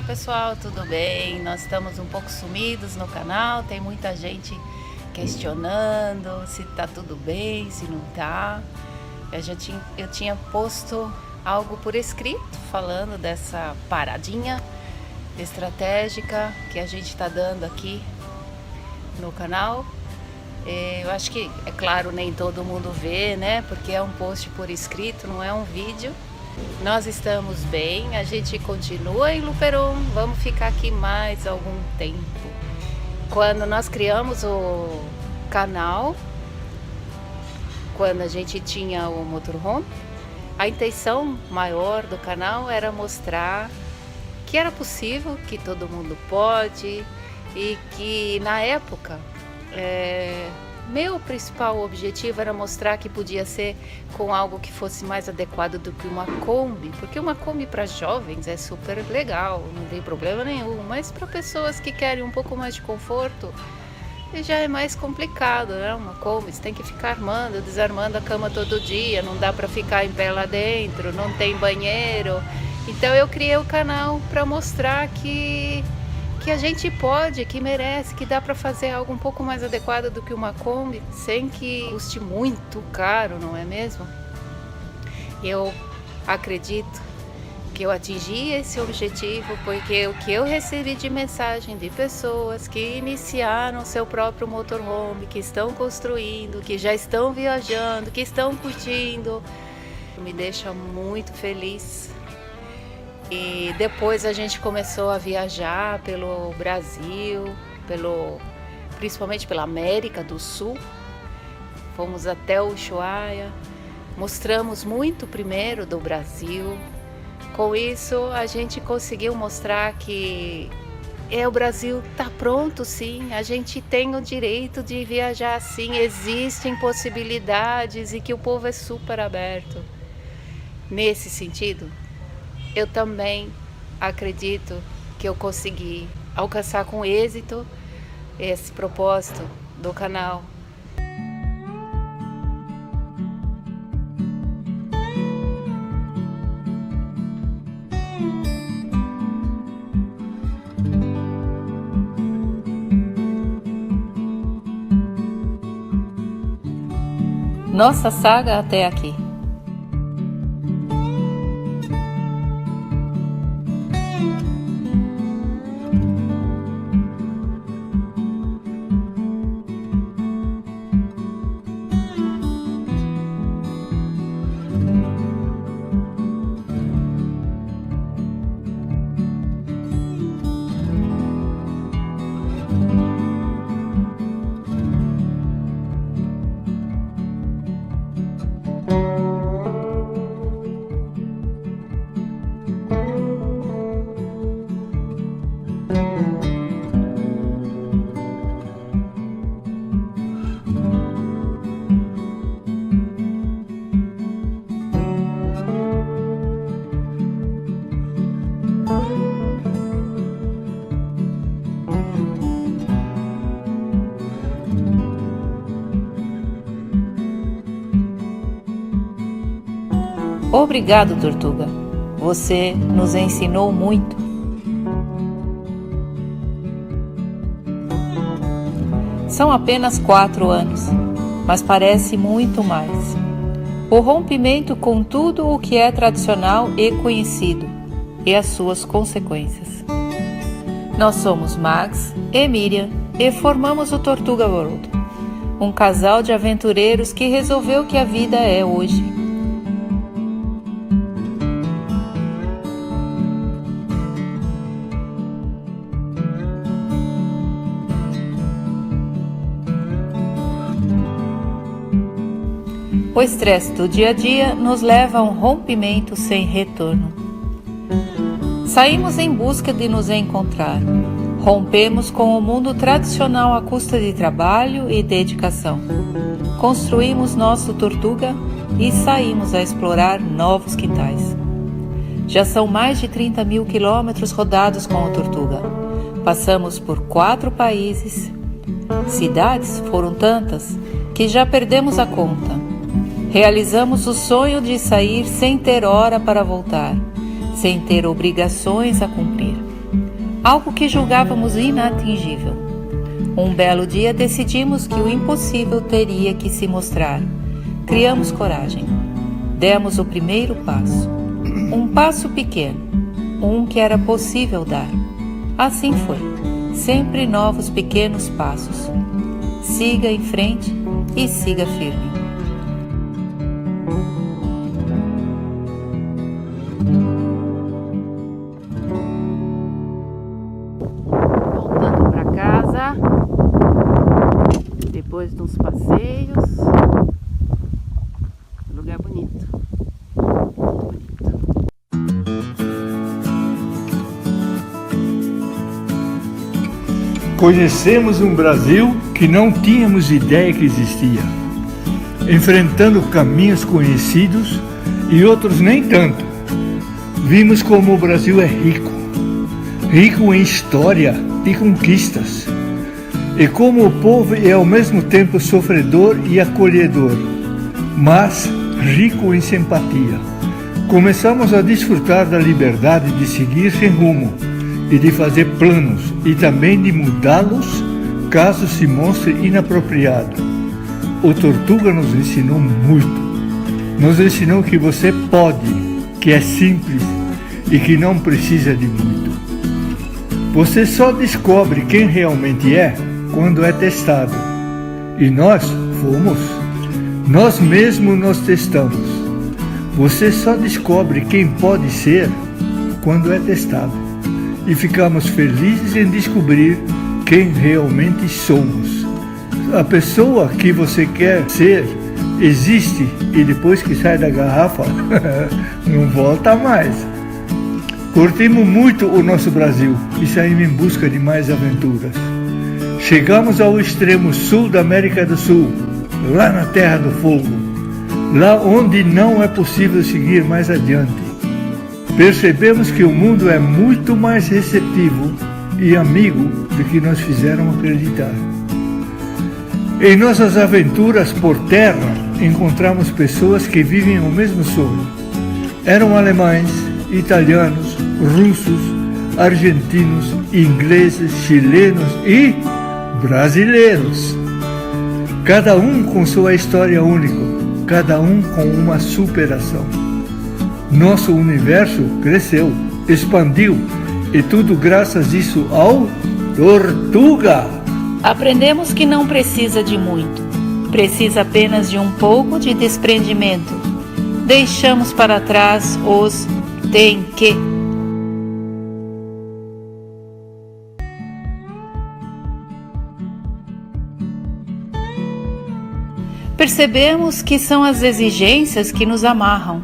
pessoal, tudo bem? Nós estamos um pouco sumidos no canal, tem muita gente questionando se tá tudo bem, se não tá. Eu tinha posto algo por escrito falando dessa paradinha estratégica que a gente está dando aqui no canal. Eu acho que, é claro, nem todo mundo vê, né? Porque é um post por escrito, não é um vídeo. Nós estamos bem, a gente continua em Luperon, vamos ficar aqui mais algum tempo. Quando nós criamos o canal, quando a gente tinha o motorhome, a intenção maior do canal era mostrar que era possível, que todo mundo pode, e que na época meu principal objetivo era mostrar que podia ser com algo que fosse mais adequado do que uma Kombi, porque uma Kombi para jovens é super legal, não tem problema nenhum, mas para pessoas que querem um pouco mais de conforto já é mais complicado, né? Uma Kombi, você tem que ficar armando, desarmando a cama todo dia, não dá para ficar em pé lá dentro, não tem banheiro. Então eu criei o canal para mostrar que a gente pode, que merece, que dá para fazer algo um pouco mais adequado do que uma Kombi, sem que custe muito caro, não é mesmo? Eu acredito que eu atingi esse objetivo, porque o que eu recebi de mensagem de pessoas que iniciaram seu próprio motorhome, que estão construindo, que já estão viajando, que estão curtindo, me deixa muito feliz. E depois a gente começou a viajar pelo Brasil, principalmente pela América do Sul. Fomos até o Ushuaia, mostramos muito primeiro do Brasil. Com isso a gente conseguiu mostrar que o Brasil está pronto sim, a gente tem o direito de viajar sim, existem possibilidades e que o povo é super aberto. Nesse sentido, eu também acredito que eu consegui alcançar com êxito esse propósito do canal. Nossa saga até aqui. Obrigado, Tortuga. Você nos ensinou muito. São apenas 4 anos, mas parece muito mais. O rompimento com tudo o que é tradicional e conhecido e as suas consequências. Nós somos Max e Miriam e formamos o Tortuga World, um casal de aventureiros que resolveu que a vida é hoje. O estresse do dia a dia nos leva a um rompimento sem retorno. Saímos em busca de nos encontrar. Rompemos com o mundo tradicional à custa de trabalho e dedicação. Construímos nosso Tortuga e saímos a explorar novos quintais. Já são mais de 30 mil quilômetros rodados com o Tortuga. Passamos por 4 países. Cidades foram tantas que já perdemos a conta. Realizamos o sonho de sair sem ter hora para voltar, sem ter obrigações a cumprir. algo que julgávamos inatingível. Um belo dia decidimos que o impossível teria que se mostrar. Criamos coragem. Demos o primeiro passo. Um passo pequeno, um que era possível dar. Assim foi. Sempre novos pequenos passos. Siga em frente e siga firme. Voltando para casa, depois de uns passeios, lugar bonito. Conhecemos um Brasil que não tínhamos ideia que existia, enfrentando caminhos conhecidos e outros nem tanto. Vimos como o Brasil é rico, rico em história e conquistas, e como o povo é ao mesmo tempo sofredor e acolhedor, mas rico em simpatia. Começamos a desfrutar da liberdade de seguir sem rumo, e de fazer planos e também de mudá-los caso se mostre inapropriado. O Tortuga nos ensinou muito. Nos ensinou que você pode, que é simples e que não precisa de muito. Você só descobre quem realmente é quando é testado. E nós fomos. Nós mesmos nos testamos. Você só descobre quem pode ser quando é testado. E ficamos felizes em descobrir quem realmente somos. A pessoa que você quer ser existe e depois que sai da garrafa não volta mais. Curtimos muito o nosso Brasil e saímos em busca de mais aventuras. Chegamos ao extremo sul da América do Sul, lá na Terra do Fogo, lá onde não é possível seguir mais adiante. Percebemos que o mundo é muito mais receptivo e amigo do que nos fizeram acreditar. Em nossas aventuras por terra, encontramos pessoas que vivem o mesmo sonho. Eram alemães, italianos, russos, argentinos, ingleses, chilenos e brasileiros. Cada um com sua história única, cada um com uma superação. Nosso universo cresceu, expandiu, e tudo graças a isso ao Tortuga. Aprendemos que não precisa de muito, precisa apenas de um pouco de desprendimento. Deixamos para trás os tem que. Percebemos que são as exigências que nos amarram,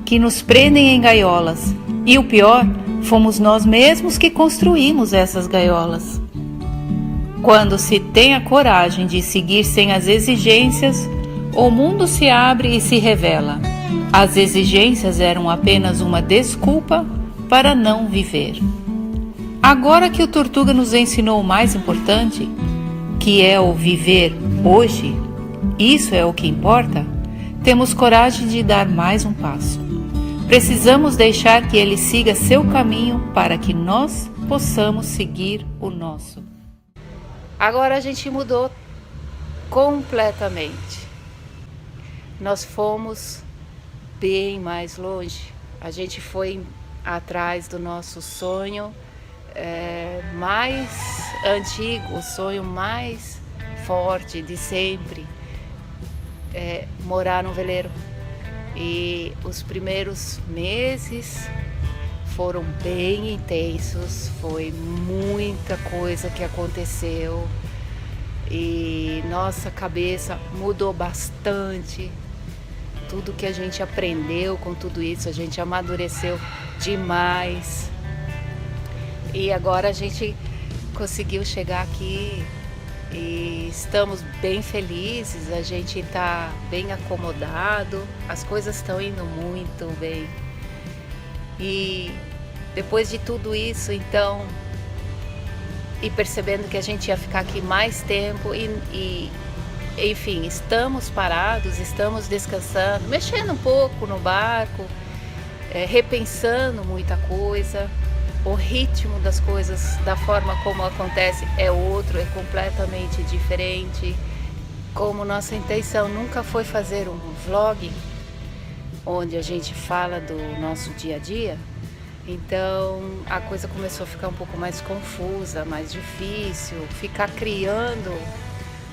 que nos prendem em gaiolas, e o pior, fomos nós mesmos que construímos essas gaiolas. Quando se tem a coragem de seguir sem as exigências, o mundo se abre e se revela. As exigências eram apenas uma desculpa para não viver. Agora que o Tortuga nos ensinou o mais importante, que é o viver hoje, isso é o que importa, temos coragem de dar mais um passo. Precisamos deixar que ele siga seu caminho para que nós possamos seguir o nosso. Agora a gente mudou completamente. Nós fomos bem mais longe. A gente foi atrás do nosso sonho mais antigo, o sonho mais forte de sempre, morar no veleiro. E os primeiros meses foram bem intensos, foi muita coisa que aconteceu e nossa cabeça mudou bastante. Tudo que a gente aprendeu com tudo isso, a gente amadureceu demais. E agora a gente conseguiu chegar aqui e estamos bem felizes, a gente está bem acomodado, as coisas estão indo muito bem. E depois de tudo isso, então, e percebendo que a gente ia ficar aqui mais tempo e enfim, estamos parados, estamos descansando, mexendo um pouco no barco, repensando muita coisa. o ritmo das coisas, da forma como acontece, é outro, é completamente diferente. Como nossa intenção nunca foi fazer um vlog onde a gente fala do nosso dia a dia, então a coisa começou a ficar um pouco mais confusa, mais difícil. Ficar criando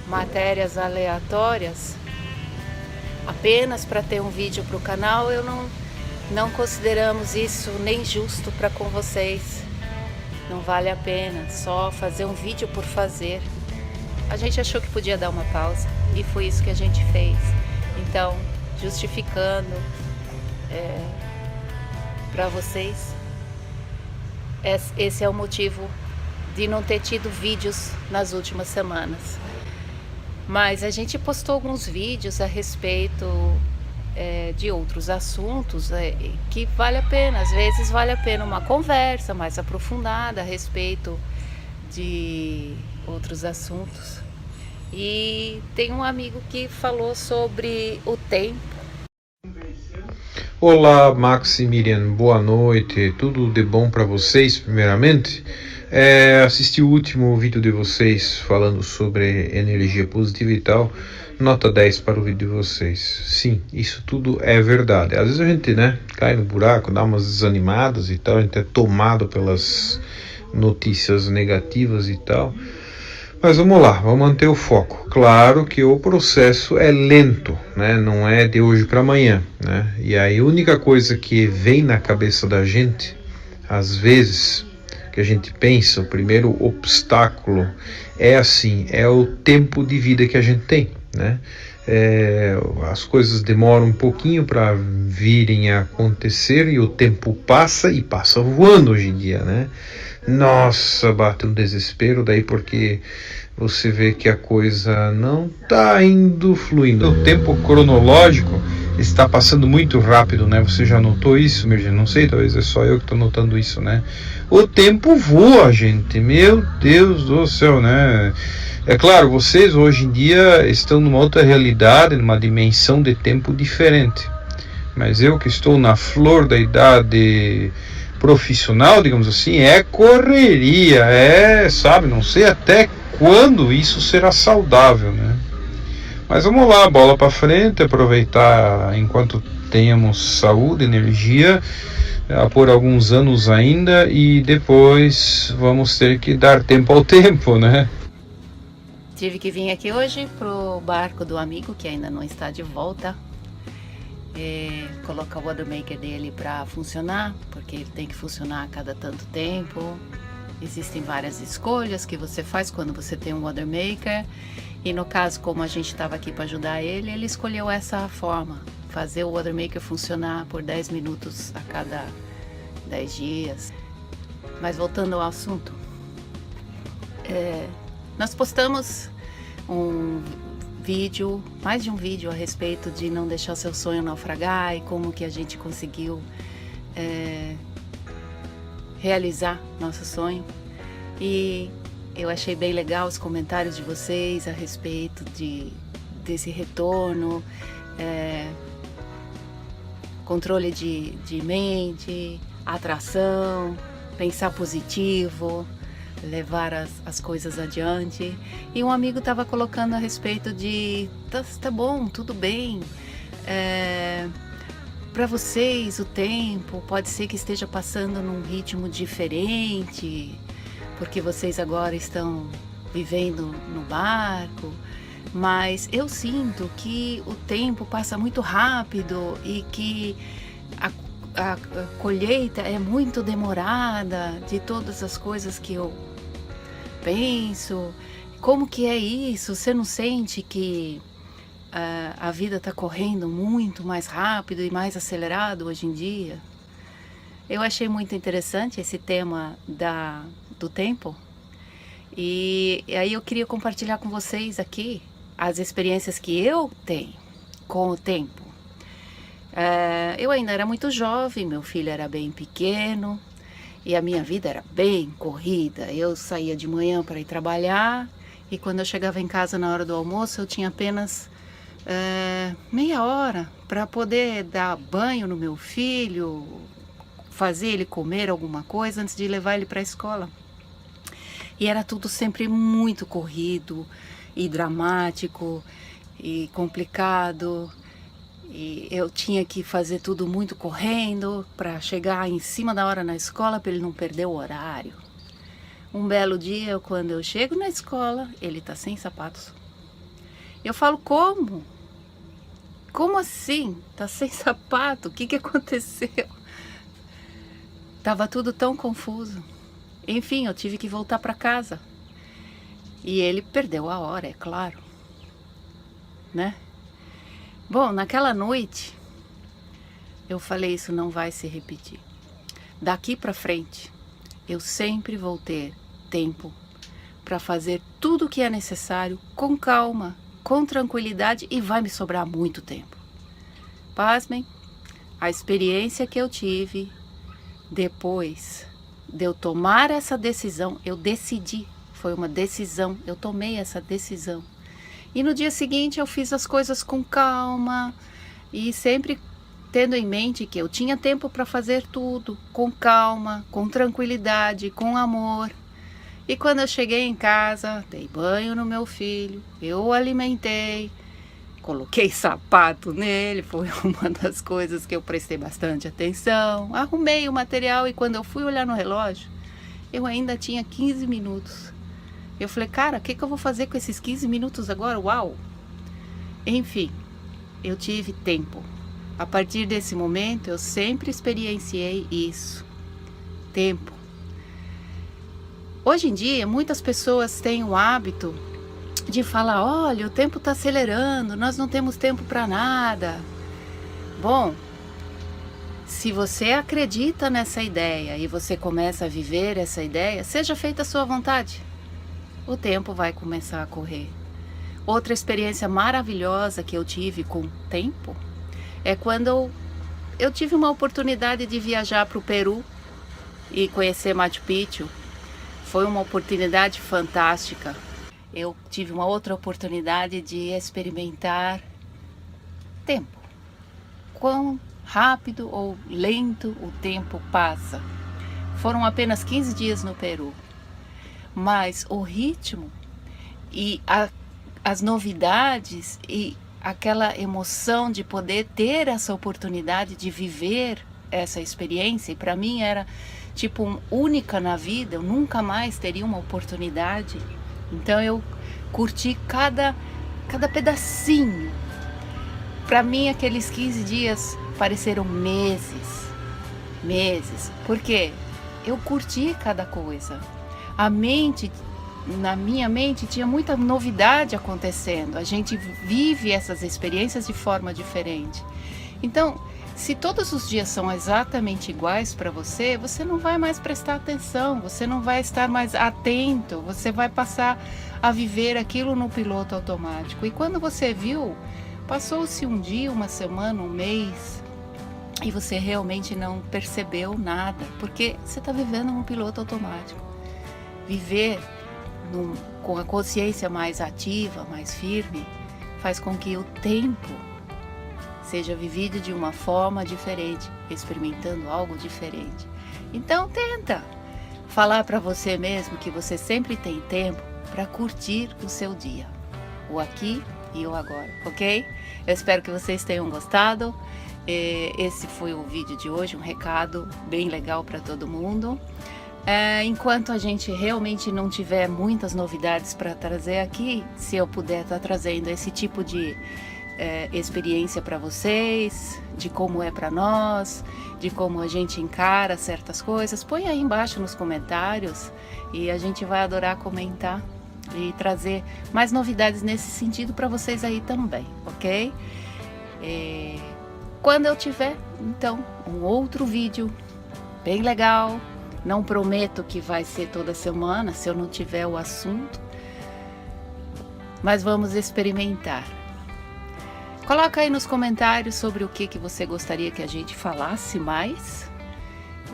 matérias aleatórias apenas para ter um vídeo para o canal, eu não consideramos isso nem justo para com vocês. Não vale a pena só fazer um vídeo por fazer. A gente achou que podia dar uma pausa e foi isso que a gente fez. Então, justificando para vocês, esse é o motivo de não ter tido vídeos nas últimas semanas. Mas a gente postou alguns vídeos a respeito de outros assuntos que vale a pena. Às vezes vale a pena uma conversa mais aprofundada a respeito de outros assuntos. E tem um amigo que falou sobre o tempo. Olá, Max e Miriam, boa noite, tudo de bom para vocês, primeiramente. Assisti o último vídeo de vocês falando sobre energia positiva e tal, nota 10 para o vídeo de vocês. Sim, isso tudo é verdade. Às vezes a gente, cai no buraco, dá umas desanimadas e tal, a gente é tomado pelas notícias negativas e tal. Mas vamos lá, vamos manter o foco. Claro que o processo é lento, não é de hoje para amanhã, E aí a única coisa que vem na cabeça da gente, às vezes, que a gente pensa, o primeiro obstáculo é o tempo de vida que a gente tem, As coisas demoram um pouquinho para virem a acontecer e o tempo passa e passa voando hoje em dia, Nossa, bate um desespero daí porque você vê que a coisa não está indo fluindo. O tempo cronológico está passando muito rápido, Você já notou isso, Mirjane? Não sei, talvez é só eu que estou notando isso, O tempo voa, gente. Meu Deus do céu, É claro, vocês hoje em dia estão numa outra realidade, numa dimensão de tempo diferente. Mas eu que estou na flor da idade profissional, digamos assim, é correria, sabe, não sei até quando isso será saudável, Mas vamos lá, bola para frente, aproveitar enquanto tenhamos saúde, energia, por alguns anos ainda, e depois vamos ter que dar tempo ao tempo, Tive que vir aqui hoje pro barco do amigo que ainda não está de volta. Colocar o watermaker dele para funcionar, porque ele tem que funcionar a cada tanto tempo. Existem várias escolhas que você faz quando você tem um watermaker, e no caso, como a gente estava aqui para ajudar ele, ele escolheu essa forma, fazer o watermaker funcionar por 10 minutos a cada 10 dias. Mas voltando ao assunto, nós postamos mais de um vídeo a respeito de não deixar o seu sonho naufragar e como que a gente conseguiu realizar nosso sonho. E eu achei bem legal os comentários de vocês a respeito desse retorno, controle de mente, atração, pensar positivo, levar as coisas adiante. E um amigo estava colocando a respeito de tá bom, tudo bem, para vocês o tempo pode ser que esteja passando num ritmo diferente, porque vocês agora estão vivendo no barco, mas eu sinto que o tempo passa muito rápido e que a colheita é muito demorada de todas as coisas que eu penso. Como que é isso? Você não sente que a vida está correndo muito mais rápido e mais acelerado hoje em dia? Eu achei muito interessante esse tema do tempo, e aí eu queria compartilhar com vocês aqui as experiências que eu tenho com o tempo. Eu ainda era muito jovem, meu filho era bem pequeno e a minha vida era bem corrida. Eu saía de manhã para ir trabalhar e quando eu chegava em casa na hora do almoço eu tinha apenas meia hora para poder dar banho no meu filho, fazer ele comer alguma coisa antes de levar ele para a escola. E era tudo sempre muito corrido e dramático e complicado. E eu tinha que fazer tudo muito correndo para chegar em cima da hora na escola para ele não perder o horário. Um belo dia, quando eu chego na escola, ele tá sem sapatos. Eu falo, como? Como assim? Tá sem sapato? O que aconteceu? Tava tudo tão confuso. Enfim, eu tive que voltar para casa. E ele perdeu a hora, é claro. Né? Bom, naquela noite, eu falei, isso não vai se repetir. Daqui para frente, eu sempre vou ter tempo para fazer tudo o que é necessário com calma, com tranquilidade, e vai me sobrar muito tempo. Pasmem, a experiência que eu tive depois de eu tomar essa decisão, eu decidi, foi uma decisão, eu tomei essa decisão. E no dia seguinte eu fiz as coisas com calma e sempre tendo em mente que eu tinha tempo para fazer tudo com calma, com tranquilidade, com amor. E quando eu cheguei em casa, dei banho no meu filho, eu o alimentei, coloquei sapato nele, foi uma das coisas que eu prestei bastante atenção. Arrumei o material e quando eu fui olhar no relógio, eu ainda tinha 15 minutos. Eu falei, cara, o que eu vou fazer com esses 15 minutos agora? Uau! Enfim, eu tive tempo. A partir desse momento, eu sempre experienciei isso. Tempo. Hoje em dia, muitas pessoas têm o hábito de falar, olha, o tempo está acelerando, nós não temos tempo para nada. Bom, se você acredita nessa ideia e você começa a viver essa ideia, seja feita a sua vontade. O tempo vai começar a correr. Outra experiência maravilhosa que eu tive com o tempo é quando eu tive uma oportunidade de viajar para o Peru e conhecer Machu Picchu. Foi uma oportunidade fantástica. Eu tive uma outra oportunidade de experimentar tempo. Quão rápido ou lento o tempo passa. Foram apenas 15 dias no Peru. Mas o ritmo e as novidades e aquela emoção de poder ter essa oportunidade de viver essa experiência, e para mim era tipo única na vida, eu nunca mais teria uma oportunidade. Então eu curti cada pedacinho. Para mim aqueles 15 dias pareceram meses, porque eu curti cada coisa. Na minha mente tinha muita novidade acontecendo. A gente vive essas experiências de forma diferente. Então, se todos os dias são exatamente iguais para você, você não vai mais prestar atenção, você não vai estar mais atento, você vai passar a viver aquilo no piloto automático. E quando você viu, passou-se um dia, uma semana, um mês, e você realmente não percebeu nada, porque você está vivendo no piloto automático. Viver com a consciência mais ativa, mais firme, faz com que o tempo seja vivido de uma forma diferente, experimentando algo diferente. Então tenta falar para você mesmo que você sempre tem tempo para curtir o seu dia, o aqui e o agora, ok? Eu espero que vocês tenham gostado. Esse foi o vídeo de hoje, um recado bem legal para todo mundo. Enquanto a gente realmente não tiver muitas novidades para trazer aqui, se eu puder estar trazendo esse tipo de experiência para vocês, de como é para nós, de como a gente encara certas coisas, põe aí embaixo nos comentários e a gente vai adorar comentar e trazer mais novidades nesse sentido para vocês aí também, ok? Quando eu tiver, então, um outro vídeo bem legal. Não prometo que vai ser toda semana, se eu não tiver o assunto, mas vamos experimentar. Coloca aí nos comentários sobre o que você gostaria que a gente falasse mais,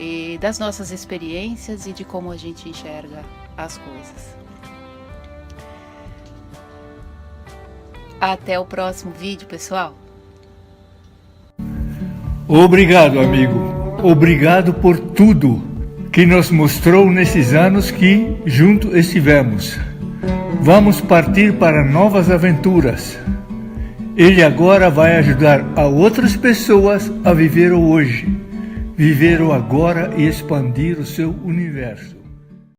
e das nossas experiências e de como a gente enxerga as coisas. Até o próximo vídeo, pessoal. Obrigado, amigo. obrigado por tudo que nos mostrou nesses anos que junto estivemos. Vamos partir para novas aventuras. Ele agora vai ajudar a outras pessoas a viver o hoje, viver o agora e expandir o seu universo.